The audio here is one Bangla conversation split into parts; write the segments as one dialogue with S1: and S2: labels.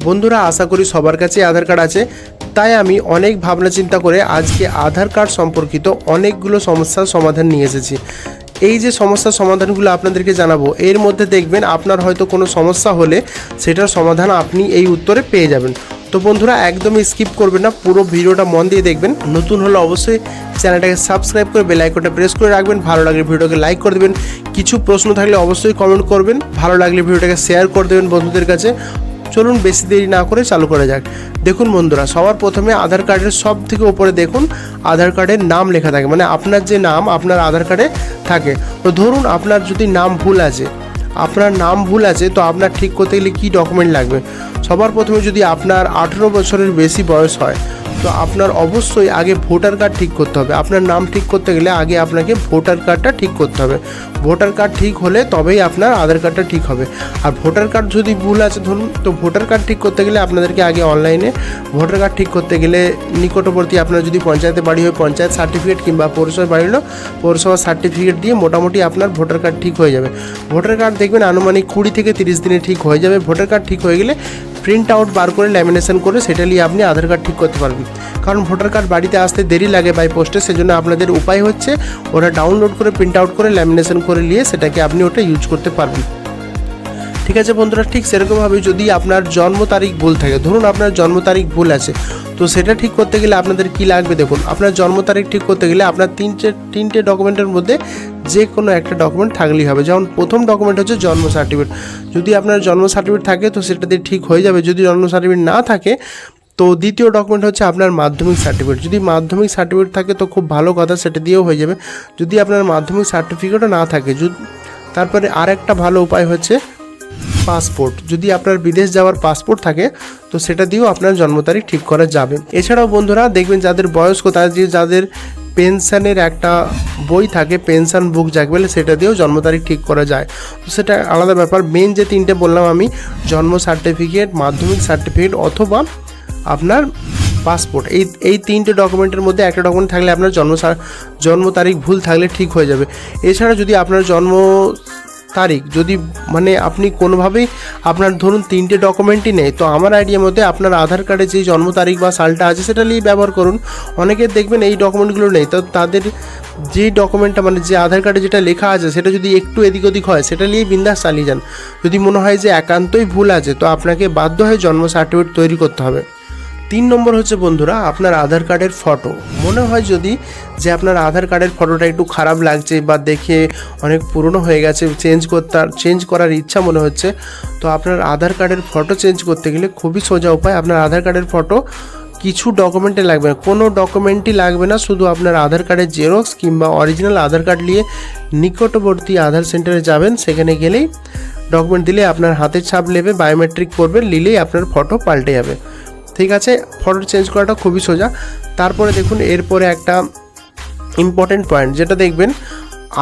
S1: বন্ধুরা আশা করি সবার কাছে আধার কার্ড আছে, তাই আমি অনেক ভাবনা চিন্তা করে আজকে আধার কার্ড সম্পর্কিত অনেকগুলো সমস্যার সমাধান নিয়ে এসেছি। এই যে সমস্যার সমাধানগুলো আপনাদেরকে জানাবো, এর মধ্যে দেখবেন আপনার হয়তো কোনো সমস্যা হলে সেটার সমাধান আপনি এই উত্তরে পেয়ে যাবেন। তো বন্ধুরা একদমই স্কিপ করবেন না, পুরো ভিডিওটা মন দিয়ে দেখবেন। নতুন হলে অবশ্যই চ্যানেলটাকে সাবস্ক্রাইব করে বেল আইকনটা প্রেস করে রাখবেন। ভালো লাগলে ভিডিওটাকে লাইক করে দেবেন, কিছু প্রশ্ন থাকলে অবশ্যই কমেন্ট করবেন, ভালো লাগলে ভিডিওটাকে শেয়ার করে দেবেন বন্ধুদের কাছে। চলুন বেশি দেরি না করে চালু করা যাক। দেখুন বন্ধুরা, সবার প্রথমে আধার কার্ডের সব থেকে উপরে দেখুন আধার কার্ডের নাম লেখা থাকে, মানে আপনার যে নাম আপনার আধার কার্ডে থাকে। তো ধরুন আপনার যদি নাম ভুল আছে, তো আপনার ঠিক করতে গেলে কী ডকুমেন্ট লাগবে? সবার প্রথমে যদি আপনার 18 বছরের বেশি বয়স হয় তো আপনার অবশ্যই আগে ভোটার কার্ড ঠিক করতে হবে। আপনার নাম ঠিক করতে গেলে আগে আপনাকে ভোটার কার্ডটা ঠিক করতে হবে। ভোটার কার্ড ঠিক হলে তবেই আপনার আধার কার্ডটা ঠিক হবে। আর ভোটার কার্ড যদি ভুল আছে ধরুন, তো ভোটার কার্ড ঠিক করতে গেলে আপনাদেরকে আগে অনলাইনে ভোটার কার্ড ঠিক করতে গেলে নিকটবর্তী আপনার যদি পঞ্চায়েতে বাড়ি হয় পঞ্চায়েত সার্টিফিকেট, কিংবা পৌরসভায় বাড়ি হলো পৌরসভা সার্টিফিকেট দিয়ে মোটামুটি আপনার ভোটার কার্ড ঠিক হয়ে যাবে। ভোটার কার্ড দেখবেন আনুমানিক 20 থেকে 30 দিনে ঠিক হয়ে যাবে। ভোটার কার্ড ঠিক হয়ে গেলে প্রিন্ট আউট বার করে ল্যামিনেশন করে সেটা নিয়ে আপনি আধার কার্ড ঠিক করতে পারবেন। কারণ ভোটার কার্ড বাড়িতে আসতে দেরি লাগে বাই পোস্টে, সেজন্য আপনাদের উপায় হচ্ছে ওটা ডাউনলোড করে প্রিন্ট আউট করে ল্যামিনেশন করে নিয়ে সেটাকে আপনি ওটা ইউজ করতে পারবেন। ঠিক আছে বন্ধুরা, ঠিক সেরকমভাবে যদি আপনার জন্ম তারিখ ভুল থাকে, ধরুন আপনার জন্ম তারিখ ভুল আছে, তো সেটা ঠিক করতে গেলে আপনাদের কি লাগবে দেখুন। আপনার জন্ম তারিখ ঠিক করতে গেলে আপনার তিনটে ডকুমেন্টের মধ্যে যে কোনো একটা ডকুমেন্ট থাকলেই হবে। যেমন প্রথম ডকুমেন্ট হচ্ছে জন্ম সার্টিফিকেট। যদি আপনার জন্ম সার্টিফিকেট থাকে তো সেটা দিয়ে ঠিক হয়ে যাবে। যদি জন্ম সার্টিফিকেট না থাকে তো দ্বিতীয় ডকুমেন্ট হচ্ছে আপনার মাধ্যমিক সার্টিফিকেট। যদি মাধ্যমিক সার্টিফিকেট থাকে তো খুব ভালো কথা, সেটা দিয়েও হয়ে যাবে। যদি আপনার মাধ্যমিক সার্টিফিকেটও না থাকে, তারপরে আরেকটা ভালো উপায় হচ্ছে পাসপোর্ট। যদি আপনার বিদেশ যাওয়ার পাসপোর্ট থাকে তো সেটা দিয়েও আপনার জন্ম তারিখ ঠিক করা যাবে। এছাড়াও বন্ধুরা দেখবেন যাদের বয়স্ক, যাদের পেনশনের একটা বই থাকে, পেনশন বুক যাকে বলে, সেটা দিয়েও জন্ম তারিখ ঠিক করা যায়। তো সেটা আলাদা ব্যাপার। মেন যে তিনটে বললাম আমি, জন্ম সার্টিফিকেট, মাধ্যমিক সার্টিফিকেট অথবা আপনার পাসপোর্ট, এই তিনটে ডকুমেন্টের মধ্যে একটা ডকুমেন্ট থাকলে আপনার জন্ম তারিখ ভুল থাকলে ঠিক হয়ে যাবে। এছাড়া যদি আপনার জন্ম তারিখ যদি মানে আপনি কোনোভাবেই আপনার ধরুন তিনটে ডকুমেন্টই নেই, তো আমার আইডিয়ার মধ্যে আপনার আধার কার্ডে যে জন্ম তারিখ বা সালটা আছে সেটা নিয়েই ব্যবহার করুন। অনেকের দেখবেন এই ডকুমেন্টগুলো নেই, তো তাদের যে ডকুমেন্টটা মানে যে আধার কার্ডে যেটা লেখা আছে সেটা যদি একটু এদিক ওদিক হয় সেটা নিয়েই বিন্দাস চালিয়ে যান। যদি মনে হয় যে একান্তই ভুল আছে তো আপনাকে বাধ্য হয়ে জন্ম সার্টিফিকেট তৈরি করতে হবে। 3 নম্বর হচ্ছে বন্ধুরা আপনার আধার কার্ডের ফটো। মনে হয় যদি যে আপনার আধার কার্ডের ফটোটা একটু খারাপ লাগছে বা দেখে অনেক পুরনো হয়ে গেছে, চেঞ্জ করার ইচ্ছা মনে হচ্ছে, তো আপনার আধার কার্ডের ফটো চেঞ্জ করতে গেলে খুবই সোজা উপায়। আপনার আধার কার্ডের ফটো কিছু ডকুমেন্টে লাগবে না, কোনো ডকুমেন্টই লাগবে না, শুধু আপনার আধার কার্ডের জেরক্স কিংবা অরিজিনাল আধার কার্ড নিয়ে নিকটবর্তী আধার সেন্টারে যাবেন। সেখানে গেলেই ডকুমেন্ট দিলে আপনার হাতের ছাপ নেবে, বায়োমেট্রিক করবেন, নিলেই আপনার ফটো পাল্টে যাবে। ঠিক আছে, ফটো চেঞ্জ করাটা খুবই সোজা। তারপরে দেখুন এরপরে একটা ইম্পর্টেন্ট পয়েন্ট, যেটা দেখবেন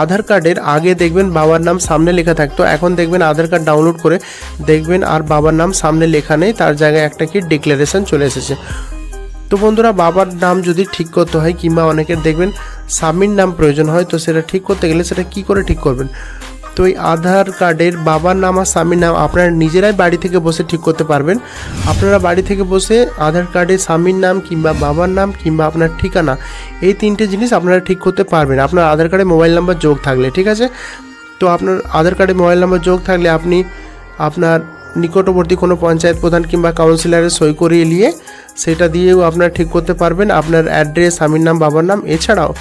S1: আধার কার্ডের আগে দেখবেন বাবার নাম সামনে লেখা থাকতো, এখন দেখবেন আধার কার্ড ডাউনলোড করে দেখবেন আর বাবার নাম সামনে লেখা নেই, তার জায়গায় একটা কি ডিক্লারেশন চলে এসেছে। তো বন্ধুরা বাবার নাম যদি ঠিক করতে হয় কিংবা অনেকের দেখবেন স্বামীর নাম প্রয়োজন হয়, তো সেটা ঠিক করতে গেলে সেটা কি করে ঠিক করবেন? তো এই আধার কার্ডের বাবার নাম আর স্বামীর নাম আপনারা নিজেরাই বাড়ি থেকে বসে ঠিক করতে পারবেন। আপনারা বাড়ি থেকে বসে আধার কার্ডে স্বামীর নাম কিংবা বাবার নাম কিংবা আপনার ঠিকানা, এই তিনটে জিনিস আপনারা ঠিক করতে পারবেন আপনার আধার কার্ডে মোবাইল নাম্বার যোগ থাকলে। ঠিক আছে, তো আপনার আধার কার্ডে মোবাইল নাম্বার যোগ থাকলে আপনি আপনার নিকটবর্তী কোনো পঞ্চায়েত প্রধান কিংবা কাউন্সিলরের সই করিয়ে নিয়ে সেটা দিয়েও আপনারা ঠিক করতে পারবেন আপনার অ্যাড্রেস, স্বামীর নাম, বাবার নাম। এছাড়াও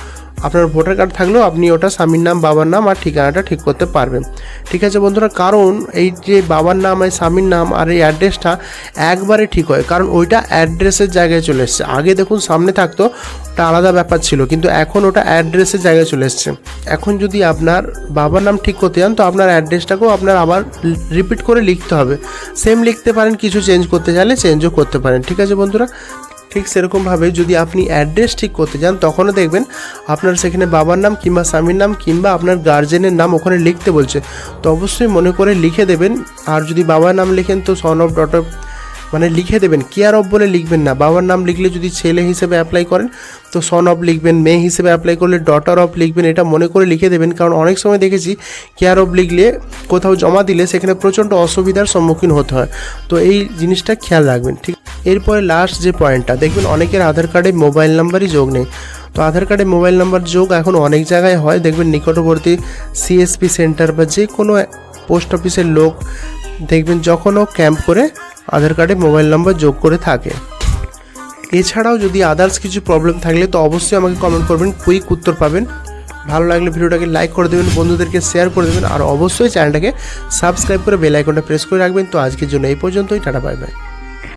S1: আপনার ভোটার কার্ড থাকলেও আপনি ওটা স্বামীর নাম, বাবার নাম আর ঠিকানাটা ঠিক করতে পারবেন। ঠিক আছে বন্ধুরা, কারণ এই যে বাবার নাম আর স্বামীর নাম আর এই অ্যাড্রেসটা একবারে ঠিক হয়, কারণ ওইটা অ্যাড্রেসের জায়গায় চলে এসছে। আগে দেখুন সামনে থাকতো, ওটা আলাদা ব্যাপার ছিল, কিন্তু এখন ওটা অ্যাড্রেসের জায়গায় চলে এসছে। এখন যদি আপনার বাবার নাম ঠিক করতে চান তো আপনার অ্যাড্রেসটাকেও আপনার আবার রিপিট করে লিখতে হবে। সেম লিখতে পারেন, কিছু চেঞ্জ করতে চাইলে চেঞ্জও করতে পারেন। ঠিক আছে বন্ধুরা, ঠিক সেরকমভাবে যদি আপনি অ্যাড্রেস ঠিক করতে যান তখনও দেখবেন আপনার সেখানে বাবার নাম কিংবা স্বামীর নাম কিংবা আপনার গার্জেনের নাম ওখানে লিখতে বলছে, তো অবশ্যই মনে করে লিখে দেবেন। আর যদি বাবার নাম লেখেন তো সন অফ, ডটার মানে লিখে দেবেন, কেয়ার অফ বলে লিখবেন না। বাবার নাম লিখলে যদি ছেলে হিসেবে অ্যাপ্লাই করেন তো সন অফ লিখবেন, মেয়ে হিসেবে অ্যাপ্লাই করলে ডটার অফ লিখবেন, এটা মনে করে লিখে দেবেন। কারণ অনেক সময় দেখেছি কেয়ার অফ লিখলে কোথাও জমা দিলে সেখানে প্রচণ্ড অসুবিধার সম্মুখীন হতে হয়, তো এই জিনিসটা খেয়াল রাখবেন, ঠিক। এরপরে লাস্ট যে পয়েন্টটা দেখবেন, অনেকের আধার কার্ডে মোবাইল নাম্বারই যোগ নেই। তো আধার কার্ডে মোবাইল নাম্বার যোগ এখন অনেক জায়গায় হয়, দেখবেন নিকটবর্তী সিএসপি সেন্টার বা যে কোনো পোস্ট অফিসের লোক দেখবেন যখনও ক্যাম্প করে আধার কার্ডে মোবাইল নাম্বার যোগ করে থাকে। এছাড়াও যদি আদার্স কিছু প্রবলেম থাকলে তো অবশ্যই আমাকে কমেন্ট করবেন, কুইক উত্তর পাবেন। ভালো লাগলে ভিডিওটাকে লাইক করে দেবেন, বন্ধুদেরকে শেয়ার করে দেবেন, আর অবশ্যই চ্যানেলটাকে সাবস্ক্রাইব করে বেল আইকনটা প্রেস করে রাখবেন। তো আজকের জন্য এই পর্যন্তই, টাটা বাই বাই।